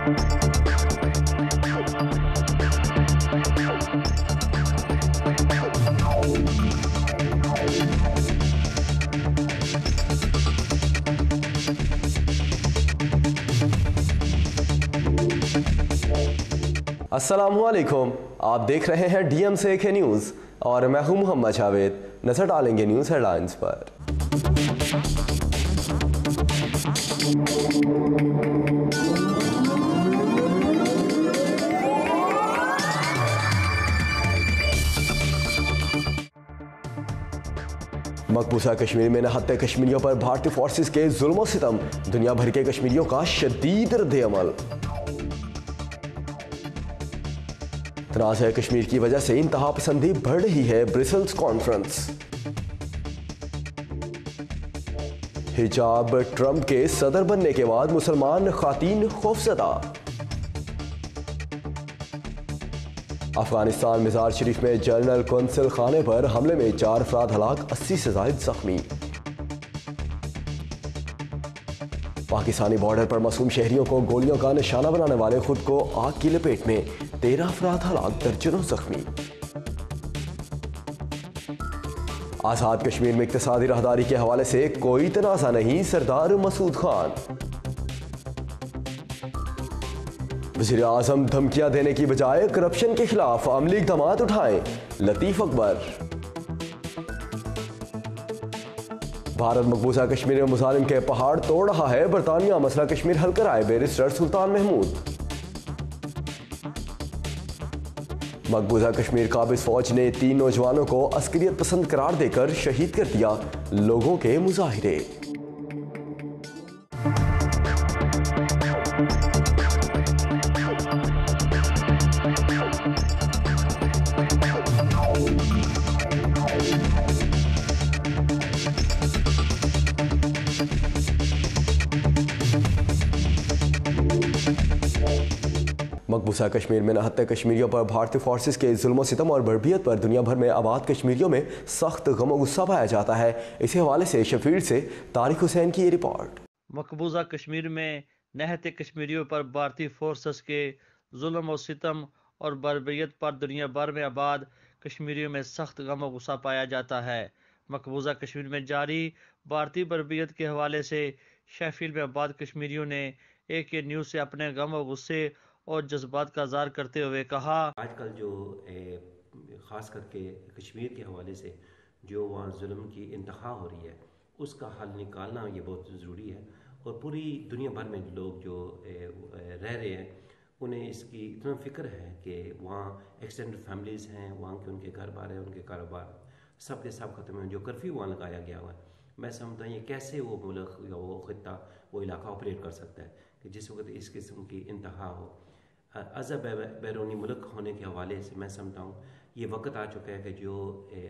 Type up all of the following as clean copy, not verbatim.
السلام علیکم، آپ دیکھ رہے ہیں ڈی ایم سے نیوز اور میں ہوں محمد جاوید۔ نظر ڈالیں گے نیوز ہیڈ لائنز پر۔ مقبوضہ کشمیر میں نہتے کشمیریوں پر بھارتی فورسز کے ظلم و ستم، دنیا بھر کے کشمیریوں کا شدید رد عمل۔ تنازع کشمیر کی وجہ سے انتہا پسندی بڑھ رہی ہے، برسلز کانفرنس۔ حجاب ٹرمپ کے صدر بننے کے بعد مسلمان خواتین خوفزدہ۔ افغانستان مزار شریف میں جنرل قونصل خانے پر حملے میں 4 افراد ہلاک، 80 سے زائد زخمی۔ پاکستانی بارڈر پر معصوم شہریوں کو گولیوں کا نشانہ بنانے والے خود کو آگ کی لپیٹ میں، 13 افراد ہلاک، درجنوں زخمی۔ آزاد کشمیر میں اقتصادی راہداری کے حوالے سے کوئی تنازع نہیں، سردار مسعود خان۔ وزیر اعظم دھمکیاں دینے کی بجائے کرپشن کے خلاف عملی اقدامات اٹھائیں، لطیف اکبر۔ بھارت مقبوضہ کشمیر میں مظالم کے پہاڑ توڑ رہا ہے، برطانیہ مسئلہ کشمیر حل کرائے، بیرسٹر سلطان محمود۔ مقبوضہ کشمیر قابض فوج نے 3 نوجوانوں کو عسکریت پسند قرار دے کر شہید کر دیا، لوگوں کے مظاہرے۔ مقبوضہ کشمیر میں نہتے کشمیریوں پر بھارتی فورسز کے ظلم و ستم اور بربریت پر دنیا بھر میں آباد کشمیریوں میں سخت غم و غصہ پایا جاتا ہے۔ اسی حوالے سے شفیل سے طارق حسین کی یہ رپورٹ۔ مقبوضہ کشمیر میں نہتے کشمیریوں پر بھارتی فورسز کے ظلم و ستم اور بربریت پر دنیا بھر میں آباد کشمیریوں میں سخت غم و غصہ پایا جاتا ہے۔ مقبوضہ کشمیر میں جاری بھارتی بربریت کے حوالے سے شیفیلڈ میں آباد کشمیریوں نے AK نیوز سے اپنے غم و غصے اور جذبات کا اظہار کرتے ہوئے کہا، آج کل جو خاص کر کے کشمیر کے حوالے سے جو وہاں ظلم کی انتہا ہو رہی ہے، اس کا حل نکالنا یہ بہت ضروری ہے، اور پوری دنیا بھر میں لوگ جو رہ رہے ہیں انہیں اس کی اتنا فکر ہے کہ وہاں ایکسٹینڈڈ فیملیز ہیں، وہاں کے ان کے گھر بار ہیں، ان کے کاروبار سب کے سب ختم ہیں، جو کرفیو وہاں لگایا گیا ہوا ہے۔ میں سمجھتا ہوں یہ کیسے وہ ملک یا وہ خطہ وہ علاقہ آپریٹ کر سکتا ہے کہ جس وقت اس قسم کی انتہا ہو۔ ایز اے بیرونی ملک ہونے کے حوالے سے میں سمجھتا ہوں یہ وقت آ چکا ہے کہ جو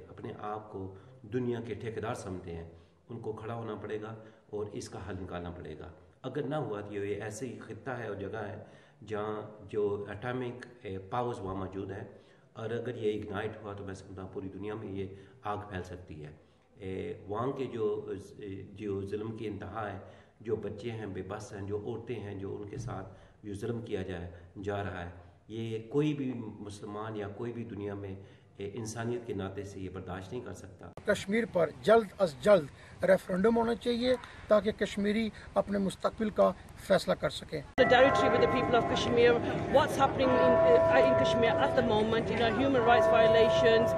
اپنے آپ کو دنیا کے ٹھیکیدار سمجھتے ہیں ان کو کھڑا ہونا پڑے گا اور اس کا حل نکالنا پڑے گا۔ اگر نہ ہوا تو یہ ایسی خطہ ہے اور جگہ ہے جہاں جو ایٹامک پاورز وہاں موجود ہیں، اور اگر یہ اگنائٹ ہوا تو میں سمجھتا ہوں پوری دنیا میں یہ آگ پھیل سکتی ہے۔ وہاں کے جو ظلم کی انتہا ہے، جو بچے ہیں بے بس ہیں، جو عورتیں ہیں جو ان کے ساتھ جو ظلم کیا جا رہا ہے، یہ کوئی بھی مسلمان یا کوئی بھی دنیا میں انسانیت کے ناطے سے یہ برداشت نہیں کر سکتا۔ کشمیر پر جلد از جلد ریفرنڈم ہونا چاہیے تاکہ کشمیری اپنے مستقبل کا فیصلہ کر سکیں۔ Solidarity with the people of Kashmir, what's happening in Kashmir at the moment, human rights violations,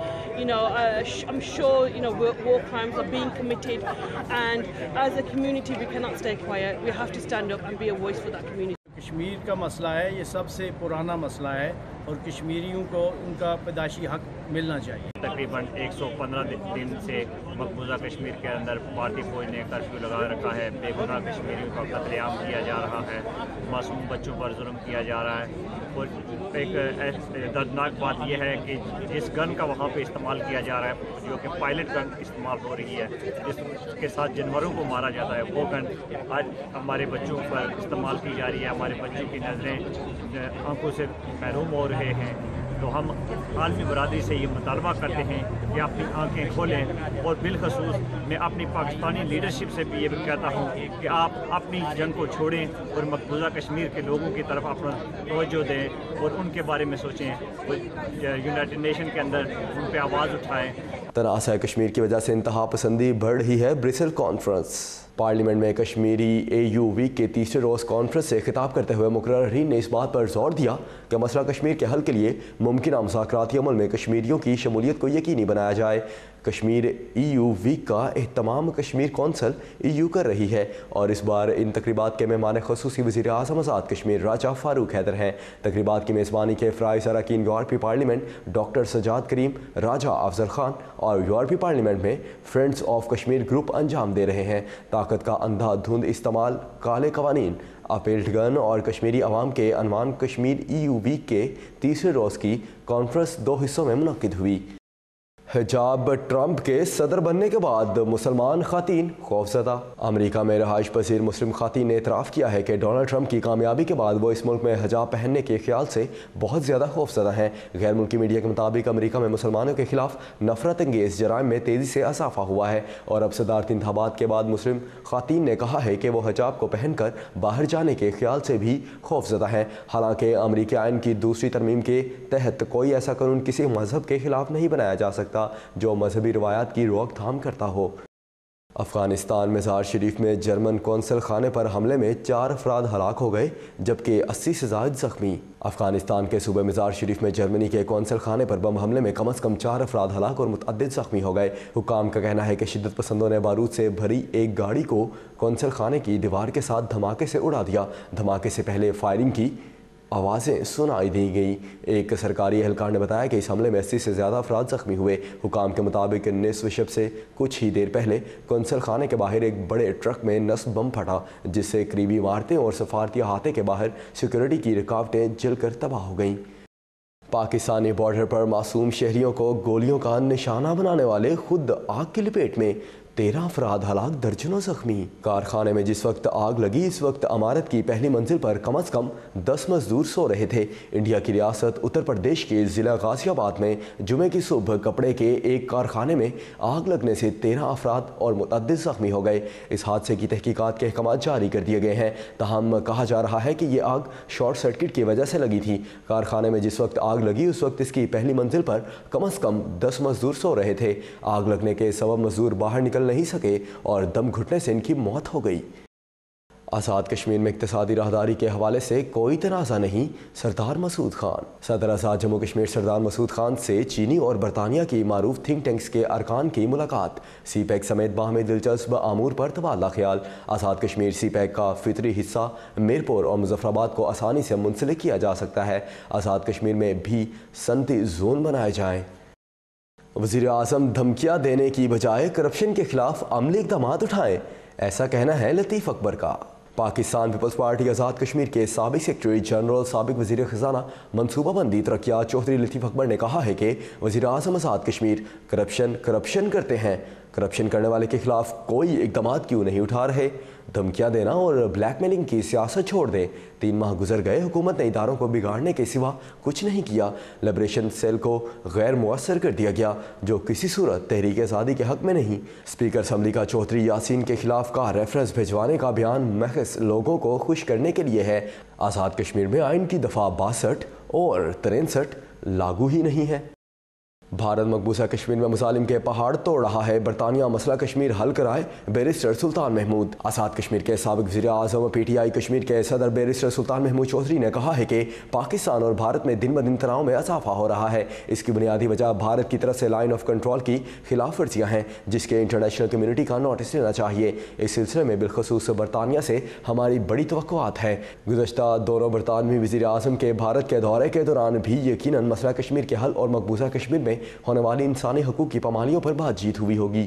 I'm sure, war crimes are being committed, and as a community we cannot stay quiet. We have to stand up and be a voice for that community. Kashmir کا مسئلہ ہے، یہ سب سے پرانا مسئلہ ہے اور کشمیریوں کو ان کا پیدائشی حق ملنا چاہیے۔ تقریباً 115 دن سے مقبوضہ کشمیر کے اندر بھارتی فوج نے کرفیو لگا رکھا ہے، بے گناہ کشمیریوں کا قتل عام کیا جا رہا ہے، معصوم بچوں پر ظلم کیا جا رہا ہے، اور ایک دردناک بات یہ ہے کہ جس گن کا وہاں پہ استعمال کیا جا رہا ہے، جو کہ پائلٹ گن استعمال ہو رہی ہے، جس کے ساتھ جانوروں کو مارا جاتا ہے، وہ گن آج ہمارے بچوں پر استعمال کی جا رہی ہے۔ ہمارے بچوں کی نظریں آنکھوں سے محروم ہو رہے ہیں، تو ہم عالمی برادری سے یہ مطالبہ کرتے ہیں کہ اپنی آنکھیں کھولیں، اور بالخصوص میں اپنی پاکستانی لیڈرشپ سے بھی یہ بھی کہتا ہوں کہ آپ اپنی جنگ کو چھوڑیں اور مقبوضہ کشمیر کے لوگوں کی طرف اپنا توجہ دیں اور ان کے بارے میں سوچیں، یونائٹڈ نیشن کے اندر ان پہ آواز اٹھائیں۔ تنازع کشمیر کی وجہ سے انتہا پسندی بڑھ رہی ہے، بریسل کانفرنس۔ پارلیمنٹ میں کشمیری AU ویک کے تیسرے روز کانفرنس سے خطاب کرتے ہوئے مقررین نے اس بات پر زور دیا کہ مسئلہ کشمیر کے حل کے لیے ممکنہ مذاکراتی عمل میں کشمیریوں کی شمولیت کو یقینی بنایا جائے۔ کشمیر EU ویک کا اہتمام کشمیر کونسل EU کر رہی ہے، اور اس بار ان تقریبات کے مہمان خصوصی وزیر اعظم آزاد کشمیر راجہ فاروق حیدر ہیں۔ تقریبات کی میزبانی کے فرائض اراکین یورپی پارلیمنٹ ڈاکٹر سجاد کریم، راجہ افضل خان اور یورپی پارلیمنٹ میں فرینڈز آف کشمیر گروپ انجام دے رہے ہیں۔ طاقت کا اندھا دھند استعمال، کالے قوانین، اپیلٹ گن اور کشمیری عوام کے عنوان کشمیر EU ویک کے تیسرے روز کی کانفرنس 2 حصوں میں منعقد ہوئی۔ حجاب ٹرمپ کے صدر بننے کے بعد مسلمان خواتین خوفزدہ۔ امریکہ میں رہائش پذیر مسلم خواتین نے اعتراف کیا ہے کہ ڈونلڈ ٹرمپ کی کامیابی کے بعد وہ اس ملک میں حجاب پہننے کے خیال سے بہت زیادہ خوفزدہ ہیں۔ غیر ملکی میڈیا کے مطابق امریکہ میں مسلمانوں کے خلاف نفرت انگیز جرائم میں تیزی سے اضافہ ہوا ہے، اور اب صدارتی انتخابات کے بعد مسلم خواتین نے کہا ہے کہ وہ حجاب کو پہن کر باہر جانے کے خیال سے بھی خوفزدہ ہیں۔ حالانکہ امریکی آئین کی دوسری ترمیم کے تحت کوئی ایسا قانون کسی مذہب کے خلاف نہیں بنایا جا سکتا جو مذہبی روایات کی روک تھام کرتا ہو۔ افغانستان مزار شریف میں جرمن قونصل خانے پر حملے میں 4 افراد ہلاک ہو گئے جبکہ 80 سے زائد زخمی۔ افغانستان کے صوبے مزار شریف میں جرمنی کے قونصل خانے پر بم حملے میں کم از کم 4 افراد ہلاک اور متعدد زخمی ہو گئے۔ حکام کا کہنا ہے کہ شدت پسندوں نے بارود سے بھری ایک گاڑی کو قونصل خانے کی دیوار کے ساتھ دھماکے سے اڑا دیا۔ دھماکے سے پہلے فائرنگ کی آوازیں سنائی دی گئیں۔ ایک سرکاری اہلکار نے بتایا کہ اس حملے میں 80 سے زیادہ افراد زخمی ہوئے۔ حکام کے مطابق نصف شب سے کچھ ہی دیر پہلے قونصل خانے کے باہر ایک بڑے ٹرک میں نصب بم پھٹا، جس سے قریبی عمارتیں اور سفارتی احاطے کے باہر سیکورٹی کی رکاوٹیں جل کر تباہ ہو گئیں۔ پاکستانی بارڈر پر معصوم شہریوں کو گولیوں کا نشانہ بنانے والے خود آگ کی لپیٹ میں 13 افراد ہلاک، درجنوں زخمی۔ کارخانے میں جس وقت آگ لگی اس وقت عمارت کی پہلی منزل پر کم از کم 10 مزدور سو رہے تھے۔ انڈیا کی ریاست اتر پردیش کے ضلع غازی آباد میں جمعے کی صبح کپڑے کے ایک کارخانے میں آگ لگنے سے 13 افراد اور متعدد زخمی ہو گئے۔ اس حادثے کی تحقیقات کے احکامات جاری کر دیے گئے ہیں، تاہم کہا جا رہا ہے کہ یہ آگ شارٹ سرکٹ کی وجہ سے لگی تھی۔ کارخانے میں جس وقت آگ لگی اس وقت اس کی پہلی منزل پر کم از کم 10 مزدور سو رہے تھے۔ آگ لگنے کے سبب مزدور باہر نکل نہیں سکے اور دم گھٹنے سے ان کی موت ہو گئی۔ آزاد کشمیر میں اقتصادی راہداری کے حوالے سے کوئی تنازع نہیں، سردار مسعود خان۔ صدر آزاد جموں کشمیر سردار مسعود خان سے چینی اور برطانیہ کی معروف تھنک ٹینکس کے ارکان کی ملاقات، سی پیک سمیت باہمی دلچسپ امور پر تبادلہ خیال۔ آزاد کشمیر سی پیک کا فطری حصہ میرپور اور مظفر آباد کو آسانی سے منسلک کیا جا سکتا ہے۔ آزاد کشمیر میں بھی صنعتی زون بنائے جائیں۔ وزیر اعظم دھمکیاں دینے کی بجائے کرپشن کے خلاف عملی اقدامات اٹھائیں، ایسا کہنا ہے لطیف اکبر کا۔ پاکستان پیپلز پارٹی آزاد کشمیر کے سابق سیکرٹری جنرل سابق وزیر خزانہ منصوبہ بندی ترقیات چودھری لطیف اکبر نے کہا ہے کہ وزیر اعظم آزاد کشمیر کرپشن کرتے ہیں، کرپشن کرنے والے کے خلاف کوئی اقدامات کیوں نہیں اٹھا رہے؟ دھمکیاں دینا اور بلیک میلنگ کی سیاست چھوڑ دیں۔ 3 ماہ گزر گئے، حکومت نے اداروں کو بگاڑنے کے سوا کچھ نہیں کیا۔ لبریشن سیل کو غیر مؤثر کر دیا گیا، جو کسی صورت تحریک آزادی کے حق میں نہیں۔ اسپیکر اسمبلی کا چودھری یاسین کے خلاف کا ریفرنس بھجوانے کا بیان محض لوگوں کو خوش کرنے کے لیے ہے۔ آزاد کشمیر میں آئین کی دفعہ 62 اور 63 لاگو ہی نہیں ہے۔ بھارت مقبوضہ کشمیر میں مظالم کے پہاڑ توڑ رہا ہے، برطانیہ مسئلہ کشمیر حل کرائے، بیرسٹر سلطان محمود۔ آزاد کشمیر کے سابق وزیر اعظم PTI کشمیر کے صدر بیرسٹر سلطان محمود چودھری نے کہا ہے کہ پاکستان اور بھارت میں دن بدن تناؤ میں اضافہ ہو رہا ہے۔ اس کی بنیادی وجہ بھارت کی طرف سے لائن آف کنٹرول کی خلاف ورزیاں ہیں، جس کے انٹرنیشنل کمیونٹی کا نوٹس لینا چاہیے۔ اس سلسلے میں بالخصوص برطانیہ سے ہماری بڑی توقعات ہیں۔ گزشتہ دونوں برطانوی وزیر اعظم کے بھارت کے دورے کے دوران بھی یقیناً مسئلہ کشمیر کے حل اور مقبوضہ کشمیر میں ہونے والی انسانی حقوق کی پامالیوں پر بات چیت ہوئی ہوگی۔